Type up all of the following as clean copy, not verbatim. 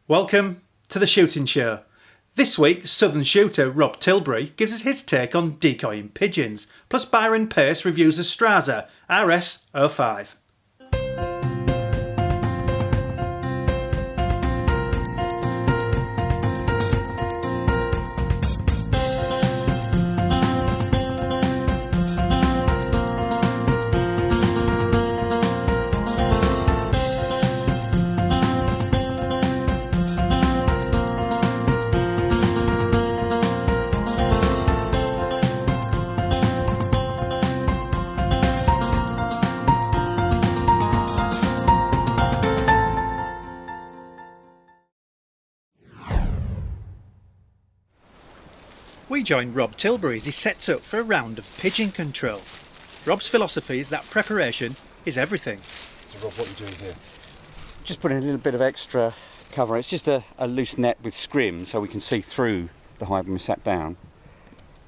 Welcome to the shooting show. This week, Southern shooter Rob Tilbury gives us his take on decoying pigeons, plus Byron Pace reviews the Strasser RS05. We join Rob Tilbury as he sets up for a round of pigeon control. Rob's philosophy is that preparation is everything. So Rob, what are you doing here? Just putting a little bit of extra cover. It's just a loose net with scrim so we can see through the hive when we sat down.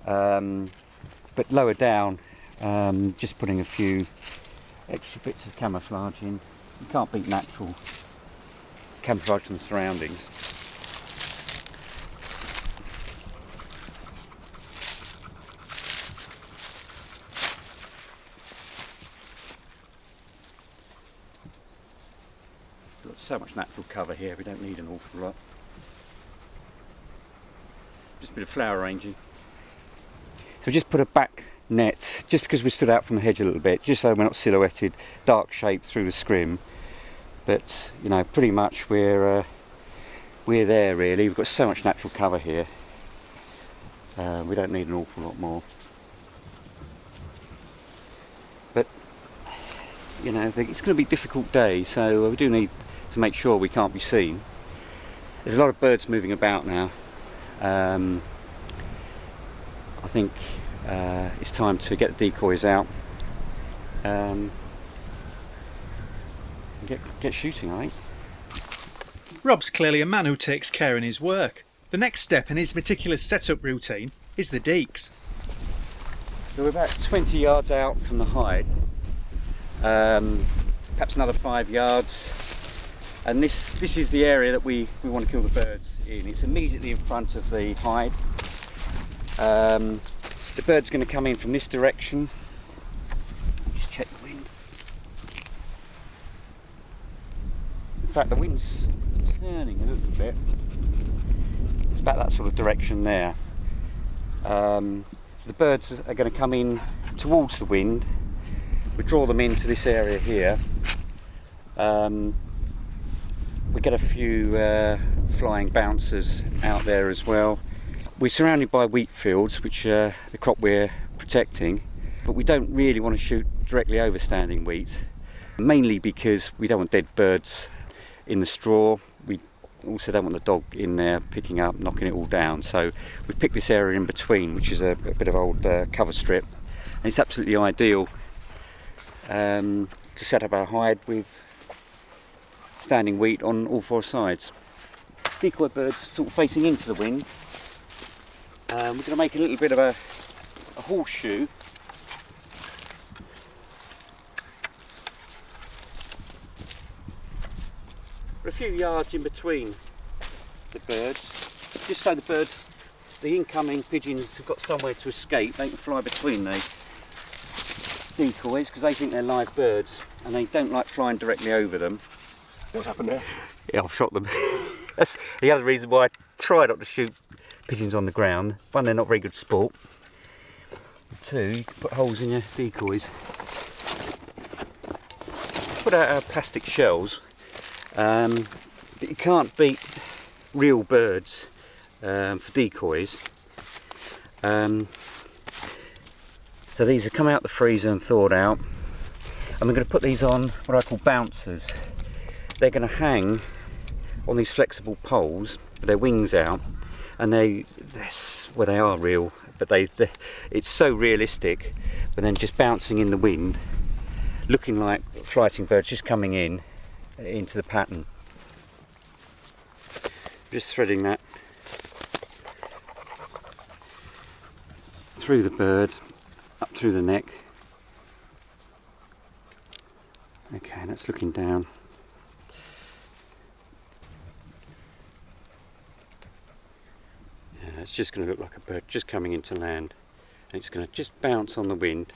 But lower down, just putting a few extra bits of camouflage in. You can't beat natural camouflage from the surroundings. Got so much natural cover here, we don't need an awful lot. Just a bit of flower arranging. So just put a back net, just because we stood out from the hedge a little bit, just so we're not silhouetted, dark shape through the scrim. But you know, pretty much we're there really. We've got so much natural cover here. We don't need an awful lot more. But you know, it's going to be a difficult day, so we do need to make sure we can't be seen. There's a lot of birds moving about now. I think it's time to get the decoys out and get shooting, I think. Rob's clearly a man who takes care in his work. The next step in his meticulous setup routine is the deeks. So we're about 20 yards out from the hide, perhaps another 5 yards, and this is the area that we want to kill the birds in. It's immediately in front of the hide. The bird's going to come in from this direction. Just check the wind. In fact, the wind's turning a little bit. It's about that sort of direction there. So the birds are going to come in towards the wind. We draw them into this area here. We get a few flying bouncers out there as well. We're surrounded by wheat fields, which are the crop we're protecting, but we don't really want to shoot directly over standing wheat, mainly because we don't want dead birds in the straw. We also don't want the dog in there picking up, knocking it all down. So we've picked this area in between, which is a bit of old cover strip, and it's absolutely ideal to set up our hide with standing wheat on all four sides. Decoy birds sort of facing into the wind. We're going to make a little bit of a horseshoe. For a few yards in between the birds, just so the incoming pigeons have got somewhere to escape. They can fly between the decoys because they think they're live birds and they don't like flying directly over them. What's happened there? Yeah, I've shot them. That's the other reason why I try not to shoot pigeons on the ground. One, they're not very good sport. Two, you can put holes in your decoys. Put out our plastic shells, but you can't beat real birds for decoys. So these have come out the freezer and thawed out, and we're going to put these on what I call bouncers. They're going to hang on these flexible poles with their wings out, and they are real, but it's so realistic, but then just bouncing in the wind, looking like flighting birds just coming into the pattern. Just threading that through the bird, up through the neck. Okay, that's looking down. It's just going to look like a bird just coming into land, and it's going to just bounce on the wind.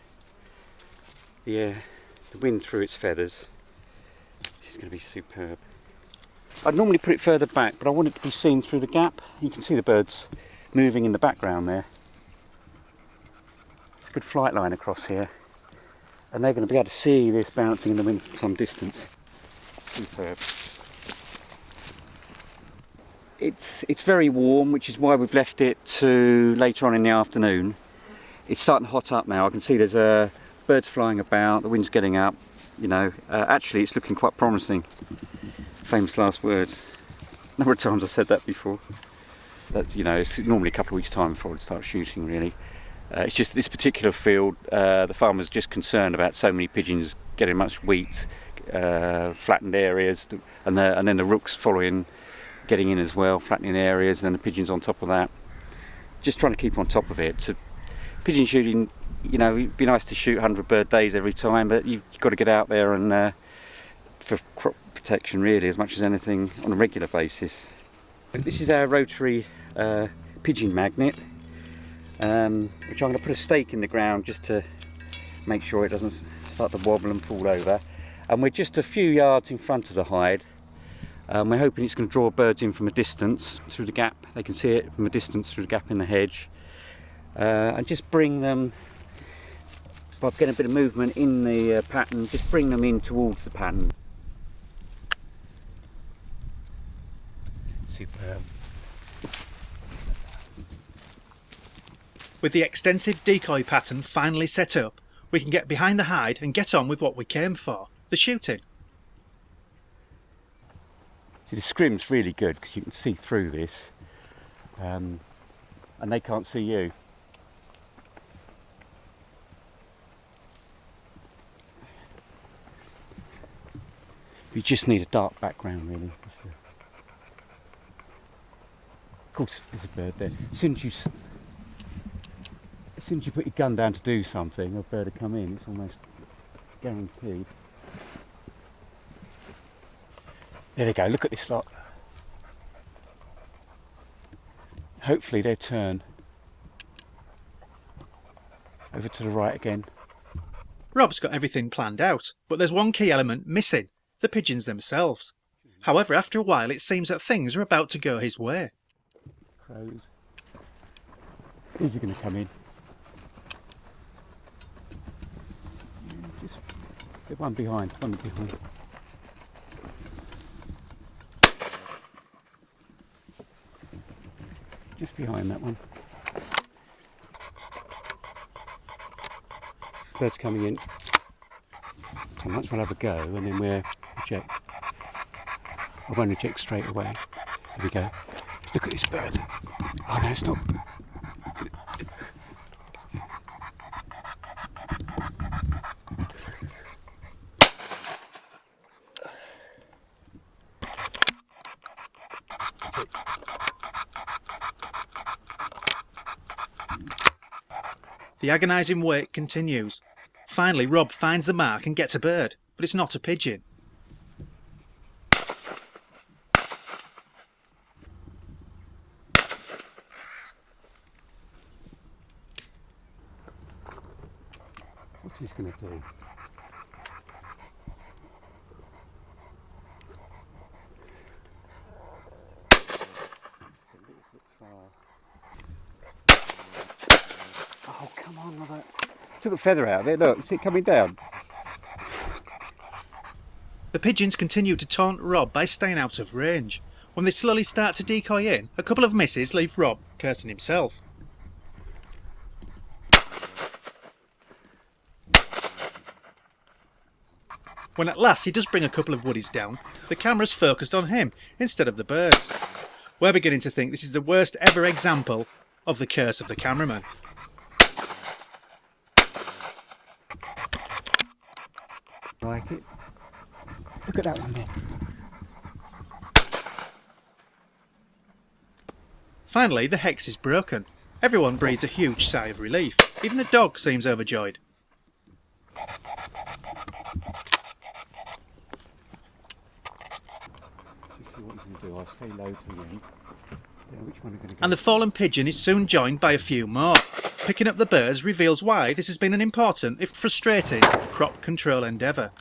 The wind through its feathers. This is going to be superb. I'd normally put it further back, but I want it to be seen through the gap. You can see the birds moving in the background there. It's a good flight line across here, and they're going to be able to see this bouncing in the wind from some distance. Superb. It's very warm, which is why we've left it to later on in the afternoon. It's starting to hot up now. I can see there's birds flying about, the wind's getting up. You know, actually it's looking quite promising. Famous last words. A number of times I've said that before. That, you know, it's normally a couple of weeks' time before it starts shooting, really. It's just this particular field, the farmer's just concerned about so many pigeons getting much wheat, flattened areas, and then the rooks following, getting in as well, flattening areas, and then the pigeons on top of that. Just trying to keep on top of it. So, pigeon shooting, you know, it'd be nice to shoot 100 bird days every time, but you've got to get out there and for crop protection, really, as much as anything, on a regular basis. This is our Rotary pigeon magnet, which I'm going to put a stake in the ground just to make sure it doesn't start to wobble and fall over. And we're just a few yards in front of the hide. We're hoping it's going to draw birds in from a distance through the gap. They can see it from a distance through the gap in the hedge, and just bring them, by getting a bit of movement in the pattern, just bring them in towards the pattern. Superb. With the extensive decoy pattern finally set up, we can get behind the hide and get on with what we came for, the shooting. See, the scrim's really good because you can see through this, and they can't see you. You just need a dark background, really. Of course, there's a bird there. As soon as you put your gun down to do something, a bird will come in. It's almost guaranteed. There they go. Look at this lot. Hopefully they turn over to the right again. Rob's got everything planned out, but there's one key element missing: the pigeons themselves. However, after a while it seems that things are about to go his way. Crows. These are going to come in. Just get one behind, one behind. Just behind that one. Birds coming in. So much we'll have a go, and then we'll eject. I won't eject straight away. There we go. Look at this bird. Oh no, stop. The agonising wait continues. Finally, Rob finds the mark and gets a bird, but it's not a pigeon. What's this going to do? Oh, come on, Robert. Took a feather out of it, look, see it coming down. The pigeons continue to taunt Rob by staying out of range. When they slowly start to decoy in, a couple of misses leave Rob cursing himself. When at last he does bring a couple of woodies down, the camera's focused on him instead of the birds. We're beginning to think this is the worst ever example of the curse of the cameraman. Like it. Look at that one there. Finally, the hex is broken. Everyone breathes a huge sigh of relief. Even the dog seems overjoyed. See what you can do. I'll stay low to the end. Which one are going to go? And the fallen pigeon is soon joined by a few more. Picking up the birds reveals why this has been an important, if frustrating, crop control endeavour.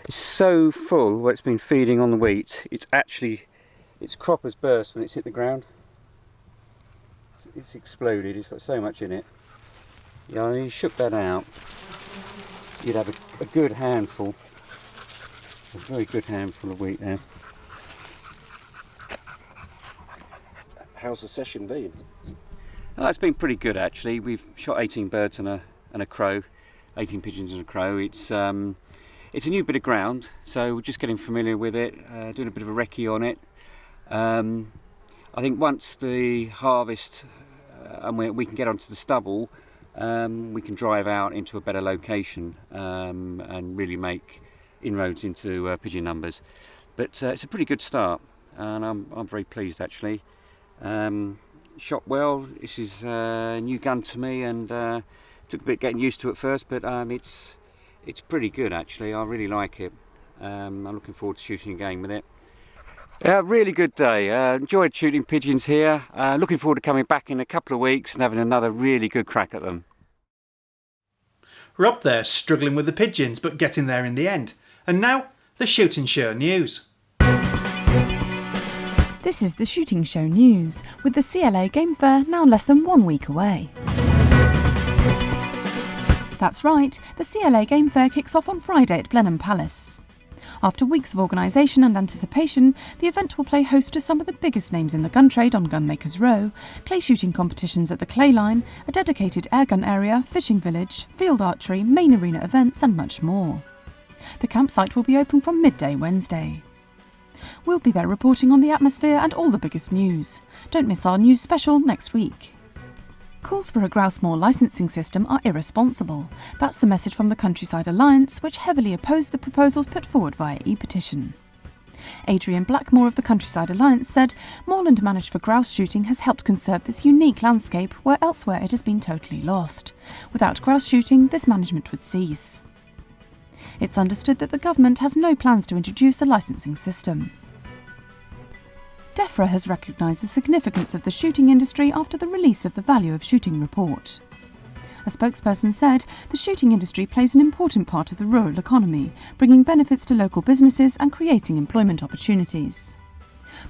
It's so full where it's been feeding on the wheat, its crop has burst when it's hit the ground. It's exploded, it's got so much in it. Yeah, you shook that out, you'd have a good handful, a very good handful of wheat there. How's the session been? Oh, it's been pretty good actually. We've shot 18 birds and a crow, 18 pigeons and a crow. It's a new bit of ground, so we're just getting familiar with it, doing a bit of a recce on it. I think once the harvest and we can get onto the stubble, we can drive out into a better location and really make inroads into pigeon numbers. But it's a pretty good start, and I'm very pleased actually. Shot well. This is a new gun to me, and took a bit getting used to it first, but it's pretty good actually. I really like it. I'm looking forward to shooting again with it. Really good day. Enjoyed shooting pigeons here. Looking forward to coming back in a couple of weeks and having another really good crack at them. Rob there struggling with the pigeons but getting there in the end. And now the Shooting Show news. This is the Shooting Show news, with the CLA Game Fair now less than 1 week away. That's right, the CLA Game Fair kicks off on Friday at Blenheim Palace. After weeks of organisation and anticipation, the event will play host to some of the biggest names in the gun trade on Gunmakers Row, clay shooting competitions at the Clay Line, a dedicated airgun area, fishing village, field archery, main arena events and much more. The campsite will be open from midday Wednesday. We'll be there reporting on the atmosphere and all the biggest news. Don't miss our news special next week. Calls for a grouse-moor licensing system are irresponsible. That's the message from the Countryside Alliance, which heavily opposed the proposals put forward via e-petition. Adrian Blackmore of the Countryside Alliance said, "Moorland managed for grouse shooting has helped conserve this unique landscape where elsewhere it has been totally lost. Without grouse shooting, this management would cease." It's understood that the government has no plans to introduce a licensing system. DEFRA has recognised the significance of the shooting industry after the release of the Value of Shooting report. A spokesperson said the shooting industry plays an important part of the rural economy, bringing benefits to local businesses and creating employment opportunities.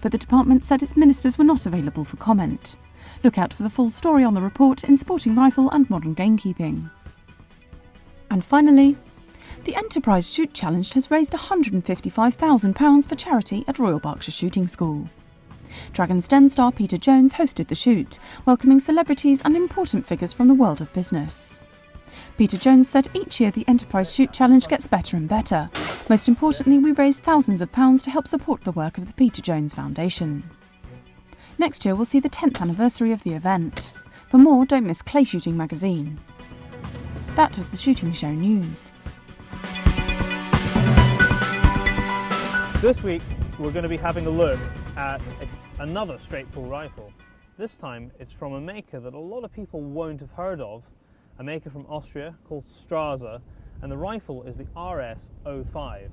But the department said its ministers were not available for comment. Look out for the full story on the report in Sporting Rifle and Modern Gamekeeping. And finally, the Enterprise Shoot Challenge has raised £155,000 for charity at Royal Berkshire Shooting School. Dragon's Den star Peter Jones hosted the shoot, welcoming celebrities and important figures from the world of business. Peter Jones said each year the Enterprise Shoot Challenge gets better and better. Most importantly, we raise thousands of pounds to help support the work of the Peter Jones Foundation. Next year we'll see the 10th anniversary of the event. For more, don't miss Clay Shooting magazine. That was the Shooting Show news. This week we're going to be having a look at another straight pull rifle. This time it's from a maker that a lot of people won't have heard of, a maker from Austria called Strasser, and the rifle is the RS05.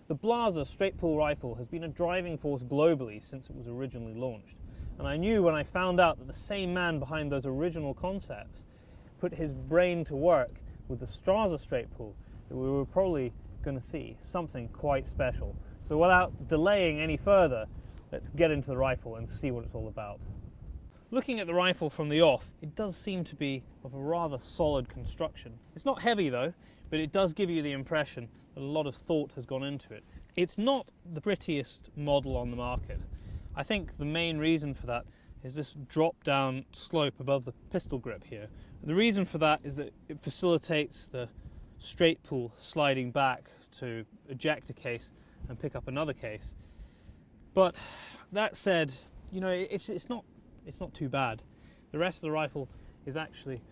The Blaser straight pull rifle has been a driving force globally since it was originally launched, and I knew when I found out that the same man behind those original concepts put his brain to work with the Strasser straight pull that we were probably going to see something quite special. So without delaying any further, let's get into the rifle and see what it's all about. Looking at the rifle from the off, it does seem to be of a rather solid construction. It's not heavy though, but it does give you the impression that a lot of thought has gone into it. It's not the prettiest model on the market. I think the main reason for that is this drop-down slope above the pistol grip here. The reason for that is that it facilitates the straight pull sliding back to eject a case and pick up another case. But that said, you know, it's not too bad. The rest of the rifle is actually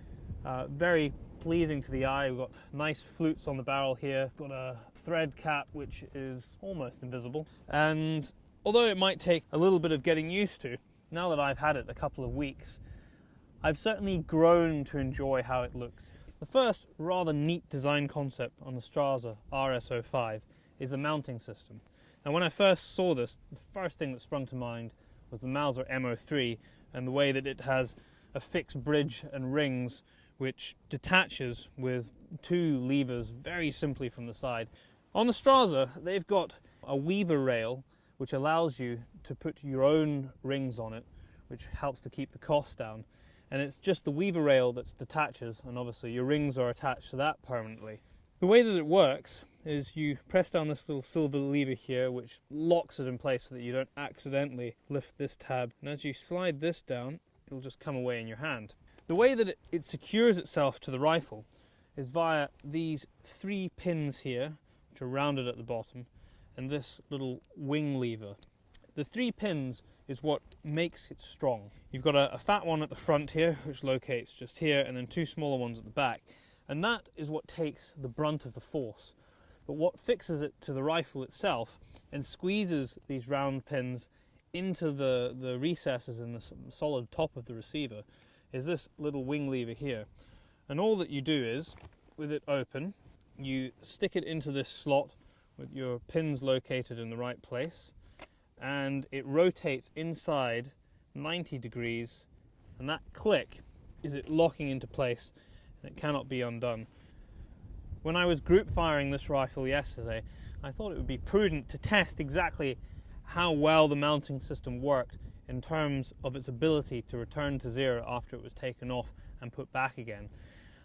very pleasing to the eye. We've got nice flutes on the barrel here, got a thread cap which is almost invisible, and although it might take a little bit of getting used to, now that I've had it a couple of weeks, I've certainly grown to enjoy how it looks. The first rather neat design concept on the Strasser RS05 is the mounting system. Now when I first saw this, the first thing that sprung to mind was the Mauser M03 and the way that it has a fixed bridge and rings which detaches with two levers very simply from the side. On the Strasser, they've got a weaver rail which allows you to put your own rings on it, which helps to keep the cost down. And it's just the weaver rail that detaches, and obviously your rings are attached to that permanently. The way that it works is you press down this little silver lever here, which locks it in place so that you don't accidentally lift this tab. And as you slide this down, it'll just come away in your hand. The way that it secures itself to the rifle is via these 3 pins here, which are rounded at the bottom, and this little wing lever. The 3 pins is what makes it strong. You've got a fat one at the front here, which locates just here, and then 2 smaller ones at the back. And that is what takes the brunt of the force. But what fixes it to the rifle itself and squeezes these round pins into the recesses in the solid top of the receiver is this little wing lever here. And all that you do is, with it open, you stick it into this slot with your pins located in the right place, and it rotates inside 90 degrees, and that click is it locking into place, and it cannot be undone. When I was group firing this rifle yesterday, I thought it would be prudent to test exactly how well the mounting system worked in terms of its ability to return to zero after it was taken off and put back again.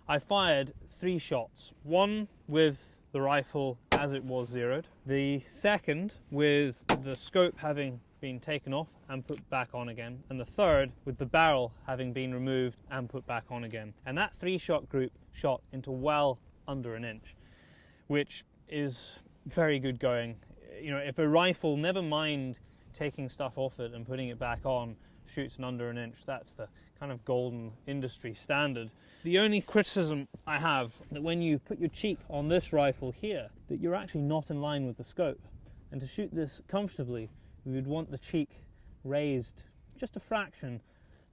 I fired 3 shots, one with the rifle as it was zeroed, the second with the scope having been taken off and put back on again, and the third with the barrel having been removed and put back on again. And that 3-shot group shot into well under an inch, which is very good going. You know, if a rifle, never mind taking stuff off it and putting it back on, shoots in under an inch, that's the kind of golden industry standard. The only criticism I have, that when you put your cheek on this rifle here, that you're actually not in line with the scope. And to shoot this comfortably, we would want the cheek raised just a fraction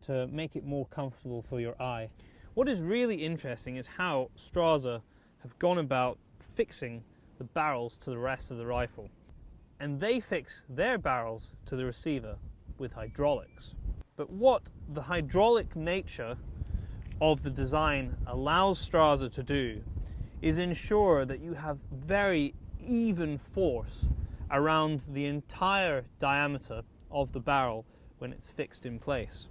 to make it more comfortable for your eye. What is really interesting is how Strasser have gone about fixing the barrels to the rest of the rifle. And they fix their barrels to the receiver with hydraulics. But what the hydraulic nature of the design allows Strasser to do is ensure that you have very even force around the entire diameter of the barrel when it's fixed in place.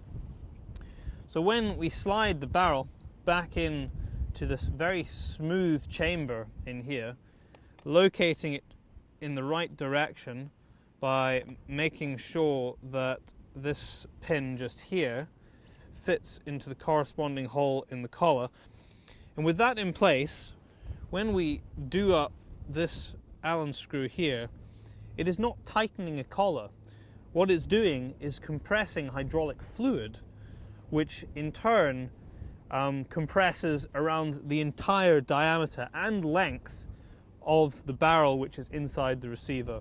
So when we slide the barrel back in to this very smooth chamber in here, locating it in the right direction by making sure that this pin just here fits into the corresponding hole in the collar. And with that in place, when we do up this Allen screw here, it is not tightening a collar. What it's doing is compressing hydraulic fluid, which in turn compresses around the entire diameter and length of the barrel which is inside the receiver.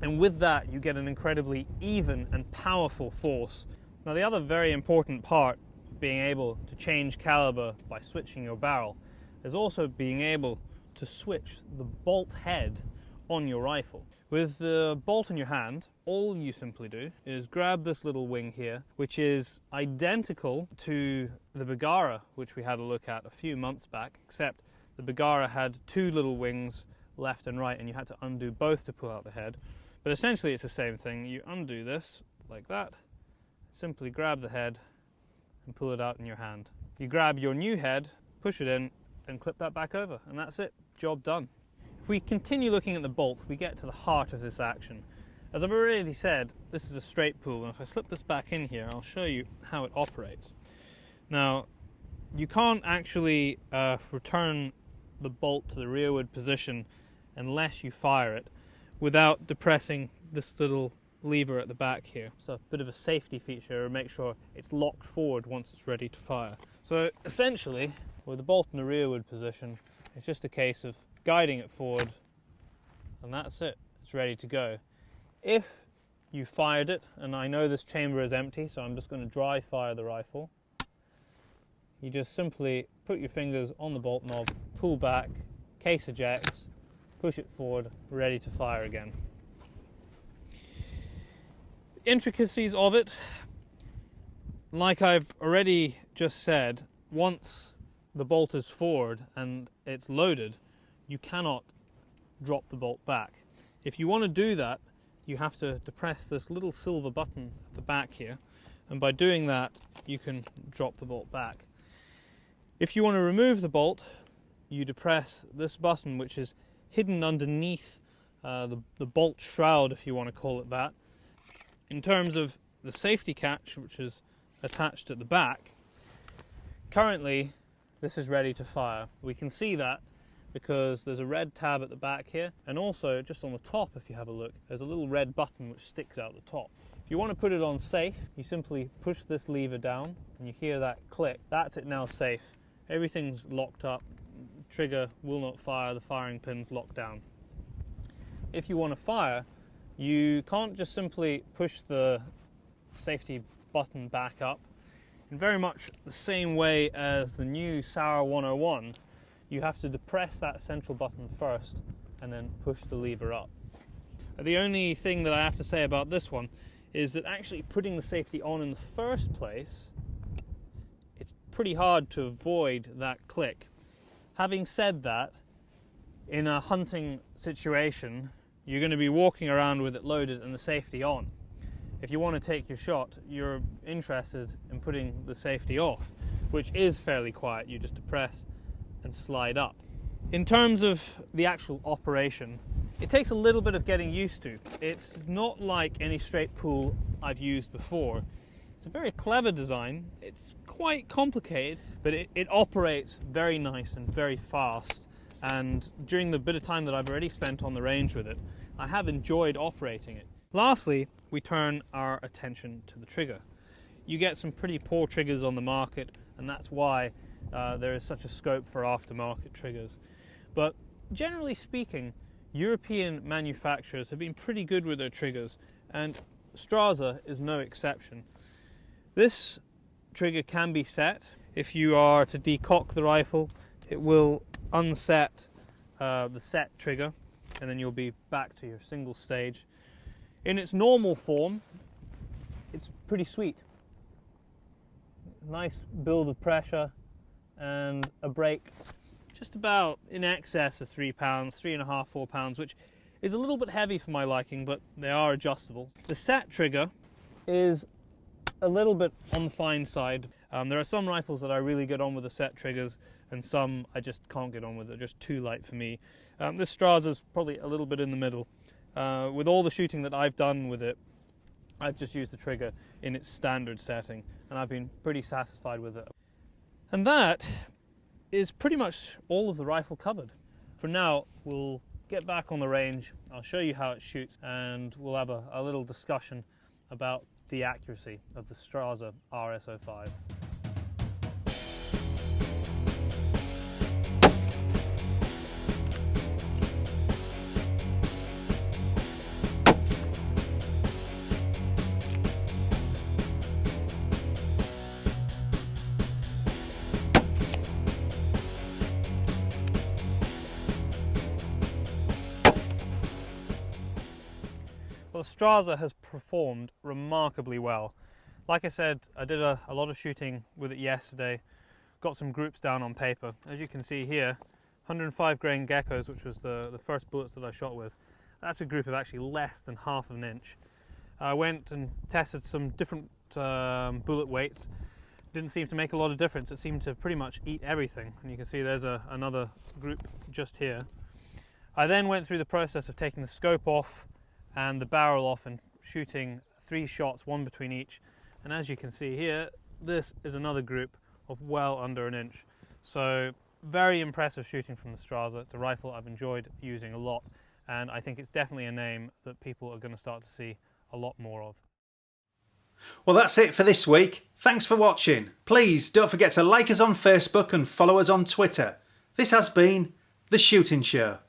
And with that you get an incredibly even and powerful force. Now the other very important part of being able to change caliber by switching your barrel is also being able to switch the bolt head on your rifle. With the bolt in your hand, all you simply do is grab this little wing here, which is identical to the Bergara, which we had a look at a few months back, except the Bergara had 2 little wings left and right, and you had to undo both to pull out the head. But essentially it's the same thing. You undo this like that, simply grab the head and pull it out in your hand. You grab your new head, push it in, and clip that back over, and that's it, job done. If we continue looking at the bolt, we get to the heart of this action. As I've already said, this is a straight pull, and if I slip this back in here, I'll show you how it operates. Now, you can't actually return the bolt to the rearward position unless you fire it without depressing this little lever at the back here. It's a bit of a safety feature to make sure it's locked forward once it's ready to fire. So essentially, with the bolt in the rearward position, it's just a case of guiding it forward, and that's it, it's ready to go. If you fired it, and I know this chamber is empty, so I'm just going to dry fire the rifle, you just simply put your fingers on the bolt knob, pull back, case ejects, push it forward, ready to fire again. Intricacies of it, like I've already just said, once the bolt is forward and it's loaded, you cannot drop the bolt back. If you want to do that, you have to depress this little silver button at the back here, and by doing that you can drop the bolt back. If you want to remove the bolt, you depress this button, which is hidden underneath the bolt shroud, if you want to call it that. In terms of the safety catch, which is attached at the back, currently this is ready to fire. We can see that because there's a red tab at the back here, and also just on the top, if you have a look, there's a little red button which sticks out the top. If you want to put it on safe, you simply push this lever down and you hear that click. That's it now safe. Everything's locked up, trigger will not fire, the firing pin's locked down. If you want to fire, you can't just simply push the safety button back up. In very much the same way as the new Sauer 101, you have to depress that central button first and then push the lever up. The only thing that I have to say about this one is that actually putting the safety on in the first place, it's pretty hard to avoid that click. Having said that, in a hunting situation, you're going to be walking around with it loaded and the safety on. If you want to take your shot, you're interested in putting the safety off, which is fairly quiet. You just depress and slide up. In terms of the actual operation, it takes a little bit of getting used to. It's not like any straight pull I've used before. It's a very clever design. It's quite complicated, but it operates very nice and very fast. And during the bit of time that I've already spent on the range with it, I have enjoyed operating it. Lastly, we turn our attention to the trigger. You get some pretty poor triggers on the market, and that's why there is such a scope for aftermarket triggers. But generally speaking, European manufacturers have been pretty good with their triggers, and Strasser is no exception. This trigger can be set. If you are to decock the rifle, it will unset the set trigger, and then you'll be back to your single stage. In its normal form, it's pretty sweet. Nice build of pressure and a brake just about in excess of 3 pounds, 3.5, 4 pounds, which is a little bit heavy for my liking, but they are adjustable. The set trigger is a little bit on the fine side. There are some rifles that I really get on with the set triggers, and some I just can't get on with. They're just too light for me. This Strasser's probably a little bit in the middle. With all the shooting that I've done with it, I've just used the trigger in its standard setting, and I've been pretty satisfied with it. And that is pretty much all of the rifle covered. For now, we'll get back on the range, I'll show you how it shoots, and we'll have a little discussion about the accuracy of the Strasser RS05. Well, the Strasser has performed remarkably well. Like I said, I did a lot of shooting with it yesterday, got some groups down on paper. As you can see here, 105 grain geckos, which was the first bullets that I shot with. That's a group of actually less than ½ an inch. I went and tested some different bullet weights. Didn't seem to make a lot of difference. It seemed to pretty much eat everything. And you can see there's another group just here. I then went through the process of taking the scope off and the barrel off and shooting 3 shots, 1 between each. And as you can see here, this is another group of well under an inch. So very impressive shooting from the Strasser. It's a rifle I've enjoyed using a lot, and I think it's definitely a name that people are going to start to see a lot more of. Well, that's it for this week. Thanks for watching. Please don't forget to like us on Facebook and follow us on Twitter. This has been The Shooting Show.